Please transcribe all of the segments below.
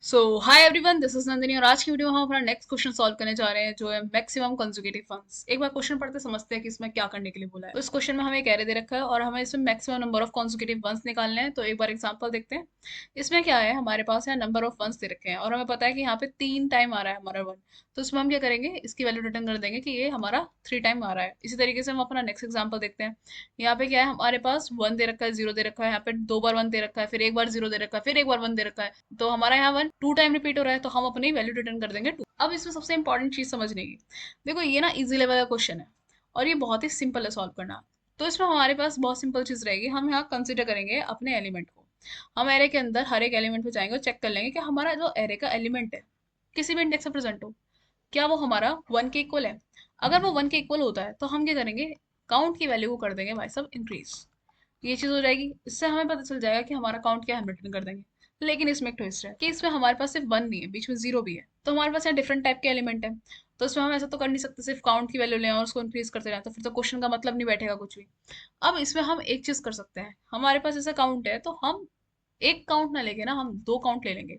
So hi everyone, this is Nandini और आज की वीडियो में हम अपना नेक्स्ट क्वेश्चन सॉल्व करने जा रहे हैं जो है मैक्सिमम कंसेक्यूटिव फंक्स। एक बार क्वेश्चन पढ़ते समझते हैं कि इसमें क्या करने के लिए बोला है। तो इस क्वेश्चन में हमें एक एरे दे रखा है और हमें इसमें maximum number of consecutive ones निकालने हैं। तो एक बार एग्जांपल देखते हैं। इसमें क्या है, हमारे पास है नंबर ऑफ वंस दे रखे हैं और हमें पता है कि यहाँ पे 3 टाइम आ रहा है हमारा वन। तो इसमें हम क्या करेंगे, इसकी वैल्यू रिटर्न कर देंगे कि ये हमारा 3 टाइम आ रहा है। इसी तरीके से हम अपना नेक्स्ट एग्जाम्पल देखते हैं। यहाँ पे क्या है, हमारे पास वन दे रखा है, जीरो दे रखा है, यहाँ पे 2 बार वन दे रखा है, फिर एक बार जीरो दे रखा है, फिर एक बार वन दे रखा है। तो हमारा यहाँ वन 2 टाइम रिपीट हो रहा है, तो हम अपनी वैल्यू रिटर्न कर देंगे 2। अब इसमें सबसे इंपॉर्टेंट चीज समझने की, देखो ये ना इजी लेवल का क्वेश्चन है और ये बहुत ही सिंपल है सॉल्व करना। तो इसमें हमारे पास बहुत सिंपल चीज रहेगी, हम यहाँ कंसिडर करेंगे अपने एलिमेंट को। हम एरे के अंदर हर एक एलिमेंट पे जाएंगे और चेक कर लेंगे कि हमारा जो एरे का एलिमेंट है किसी भी इंडेक्स से प्रेजेंट हो, क्या वो हमारा वन के इक्वल है। अगर वो वन के इक्वल होता है तो हम क्या करेंगे, काउंट की वैल्यू को कर देंगे भाई साहब इंक्रीज। ये चीज हो जाएगी, इससे हमें पता चल जाएगा कि हमारा काउंट क्या है, हम रिटर्न कर देंगे। लेकिन इसमें एक ट्विस्ट है कि इसमें हमारे पास सिर्फ वन नहीं है, बीच में जीरो भी है। तो हमारे पास यहाँ डिफरेंट टाइप के एलिमेंट है। तो इसमें हम ऐसा तो कर नहीं सकते सिर्फ काउंट की वैल्यू लें और उसको इंक्रीज करते रहें, तो फिर तो क्वेश्चन का मतलब नहीं बैठेगा कुछ भी। अब इसमें हम एक चीज कर सकते हैं, हमारे पास ऐसा काउंट है तो हम एक काउंट ना लेके ना हम दो काउंट ले लेंगे।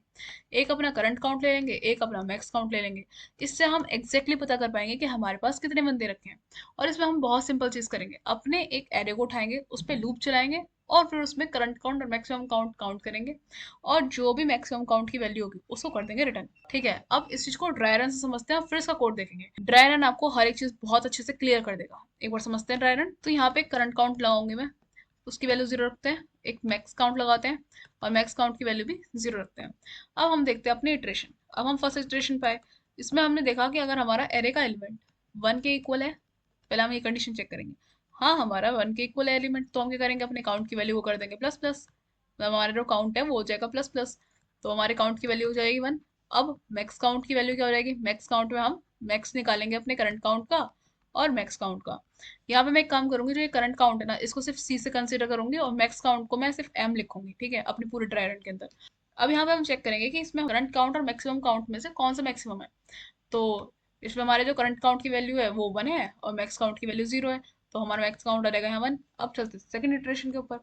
एक अपना करंट काउंट ले लेंगे, एक अपना मैक्स काउंट ले लेंगे। इससे हम एग्जैक्टली पता कर पाएंगे कि हमारे पास कितने बंदे रखे हैं। और इसमें हम बहुत सिंपल चीज करेंगे, अपने एक एरे को उठाएंगे, उस पर लूप चलाएंगे और फिर उसमें करंट काउंट और मैक्सिमम काउंट काउंट करेंगे। और जो भी मैक्सिमम काउंट की वैल्यू होगी उसको कर देंगे रिटर्न। ठीक है, अब इस चीज को ड्राई रन से समझते हैं, फिर इसका कोड देखेंगे। ड्राई रन आपको हर एक चीज बहुत अच्छे से क्लियर कर देगा। एक बार समझते हैं ड्राई रन। तो यहाँ पे करंट काउंट लगाऊंगी मैं, उसकी वैल्यू जीरो रखते हैं। एक मैक्स काउंट लगाते हैं और मैक्स काउंट की वैल्यू भी जीरो रखते हैं। अब हम देखते हैं अपनी इटरेशन। अब हम फर्स्ट इटरेशन पाए, इसमें हमने देखा कि अगर हमारा एरे का एलिमेंट वन के इक्वल है, पहले हम ये कंडीशन चेक करेंगे। हाँ, हमारा वन के इक्वल है एलिमेंट, तो हम क्या करेंगे, अपने काउंट की वैल्यू को कर देंगे प्लस प्लस। तो हमारा जो काउंट है वो हो जाएगा प्लस प्लस, तो हमारे काउंट की वैल्यू हो जाएगी वन। अब मैक्स काउंट की वैल्यू क्या हो जाएगी, मैक्स काउंट में हम मैक्स निकालेंगे अपने करंट काउंट का और मैक्स काउंट का। यहाँ पे मैं एक काम करूंगी, जो ये करंट काउंट है ना इसको सिर्फ सी से कंसीडर करूंगी और मैक्स काउंट को मैं सिर्फ एम लिखूंगी, ठीक है, अपनी पूरे ट्राई रन के अंदर। अब यहाँ पे हम चेक करेंगे कि इसमें करंट काउंट और मैक्सिमम काउंट में से कौन सा मैक्सिमम है। तो इसमें हमारे जो करंट काउंट की वैल्यू है वो वन है और मैक्स काउंट की वैल्यू जीरो है, तो हमारा मैक्स काउंट आ जाएगा यहाँ वन। अब चलते सेकंड इटरेशन के ऊपर।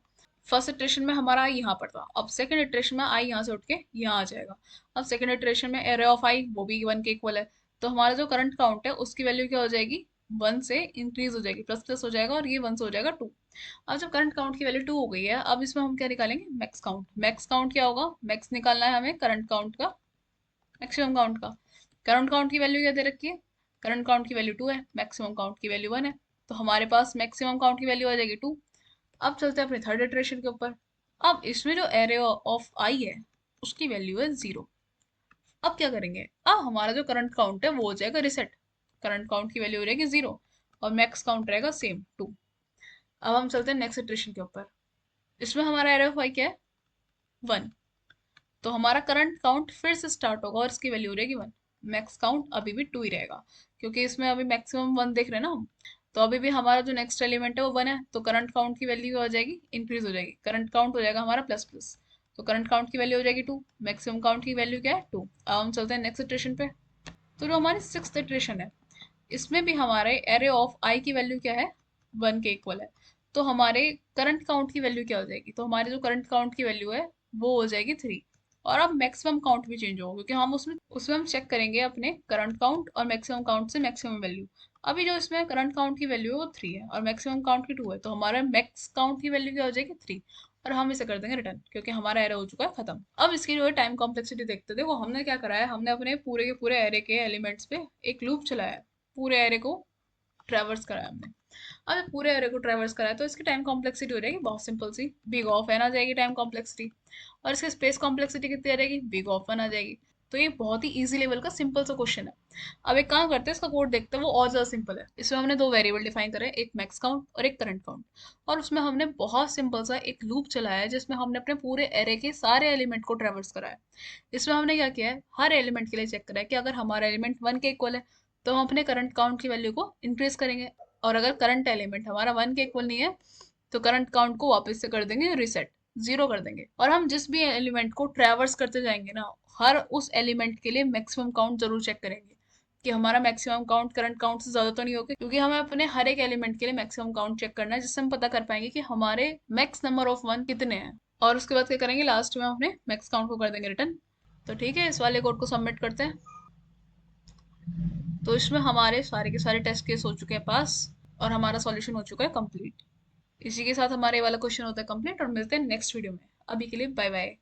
फर्स्ट इटरेशन में हमारा आई यहाँ पर था, अब सेकंड इटरेशन में आई यहाँ से उठ के यहाँ आ जाएगा। अब सेकंड इटरेशन में एरे ऑफ आई वो भी वन के इक्वल है, तो हमारा जो करंट काउंट है उसकी वैल्यू क्या हो जाएगी, वन से इंक्रीज हो जाएगी, प्लस प्लस हो जाएगा और ये वन से हो जाएगा टू। अब जब करंट काउंट की वैल्यू टू हो गई है, अब इसमें हम क्या निकालेंगे, मैक्स काउंट। मैक्स काउंट क्या होगा, मैक्स निकालना है हमें करंट काउंट का मैक्सिमम काउंट का। करंट काउंट की वैल्यू क्या दे रखी है, करंट काउंट की वैल्यू टू है, मैक्सिमम काउंट की वैल्यू वन है, तो हमारे पास मैक्सिमम काउंट की वैल्यू आ जाएगी टू। अब चलते हैं अपने थर्ड इटरेशन के ऊपर। अब इसमें जो एरे ऑफ आई है उसकी वैल्यू है जीरो। अब क्या करेंगे, अब हमारा जो करंट काउंट है वो हो जाएगा रिसेट। करंट काउंट की वैल्यू रहेगी जीरो और मैक्स काउंट रहेगा सेम टू। अब हम चलते हैं नेक्स्ट इटरेशन के ऊपर। इसमें हमारा एरे ऑफ आई क्या है, वन। तो हमारा करंट काउंट फिर से स्टार्ट होगा और इसकी वैल्यू रहेगी वन। मैक्स काउंट अभी भी टू ही रहेगा, क्योंकि इसमें अभी मैक्सिमम वन देख रहे हैं ना हम। तो अभी भी हमारा जो नेक्स्ट एलिमेंट है वो वन है, तो करंट काउंट की वैल्यू हो जाएगी इंक्रीज हो जाएगी, करंट काउंट हो जाएगा हमारा प्लस प्लस। तो करंट काउंट की वैल्यू हो जाएगी टू, मैक्सिमम काउंट की वैल्यू क्या है टू। अब हम चलते हैं नेक्स्ट इटरेशन पे। तो जो हमारी सिक्स इटरेशन है, इसमें भी हमारे एरे ऑफ आई की वैल्यू क्या है, वन के इक्वल है। तो हमारे करंट काउंट की वैल्यू क्या हो जाएगी, तो हमारे जो करंट काउंट की वैल्यू है वो हो जाएगी थ्री। और अब मैक्सिमम काउंट भी चेंज होगा, क्योंकि हम उसमें उसमें हम चेक करेंगे अपने करंट काउंट और मैक्सिमम काउंट से मैक्सिमम वैल्यू। अभी जो इसमें करंट काउंट की वैल्यू है वो थ्री है और मैक्सिमम काउंट की टू है, तो हमारा मैक्स काउंट की वैल्यू क्या हो जाएगी थ्री। और हम इसे कर देंगे रिटर्न, क्योंकि हमारा एरे हो चुका है खत्म। अब इसकी जो है टाइम कॉम्प्लेक्सिटी देखते थे, वो हमने क्या करा है, हमने अपने पूरे के पूरे एरे के एलिमेंट्स पे एक लूप चलाया है, पूरे एरे को ट्रैवर्स कराया हमने। अब पूरे एरे को ट्रैवर्स कराया तो इसकी टाइम कॉम्प्लेक्सिटी हो जाएगी बहुत सिंपल सी, बिग ऑफ एन आ जाएगी टाइम कॉम्प्लेक्सिटी। और इसकी स्पेस कॉम्प्लेक्सिटी कितनी आ जाएगी, बिग ऑफ वन आ जाएगी। तो ये बहुत ही इजी लेवल का सिंपल सा क्वेश्चन है। अब एक काम करते हैं, इसका कोड देखते हैं, वो और ज्यादा सिंपल है। इसमें हमने दो वेरिएबल डिफाइन करे, एक मैक्स काउंट और एक करंट काउंट। और उसमें हमने बहुत सिंपल सा एक लूप चलाया है, जिसमें हमने अपने पूरे एरे के सारे एलिमेंट को ट्रैवर्स कराया है। इसमें हमने क्या किया है, हर एलिमेंट के लिए चेक करा है कि अगर हमारा एलिमेंट वन के इक्वल है तो हम अपने करंट काउंट की वैल्यू को इंक्रीज करेंगे। और अगर करंट एलिमेंट हमारा वन के इक्वल नहीं है तो करंट काउंट को वापस से कर देंगे रिसेट, जीरो कर देंगे। और हम जिस भी एलिमेंट को ट्रैवर्स करते जाएंगे ना, हर उस एलिमेंट के लिए मैक्सिमम काउंट जरूर चेक करेंगे कि हमारा मैक्सिमम काउंट करंट काउंट से ज्यादा तो नहीं होगा, क्योंकि हमें अपने हर एक एलिमेंट के लिए मैक्सिमम काउंट चेक करना है, जिससे हम पता कर पाएंगे कि हमारे मैक्स नंबर ऑफ वन कितने हैं। और उसके बाद क्या करेंगे, लास्ट में हम अपने मैक्स काउंट को कर देंगे रिटर्न। तो ठीक है, इस वाले कोड को सबमिट करते हैं। तो इसमें हमारे सारे के सारे टेस्ट केस हो चुके हैं पास, और हमारा सॉल्यूशन हो चुका है कंप्लीट। इसी के साथ हमारे ये वाला क्वेश्चन होता है कंप्लीट, और मिलते हैं नेक्स्ट वीडियो में। अभी के लिए बाय बाय।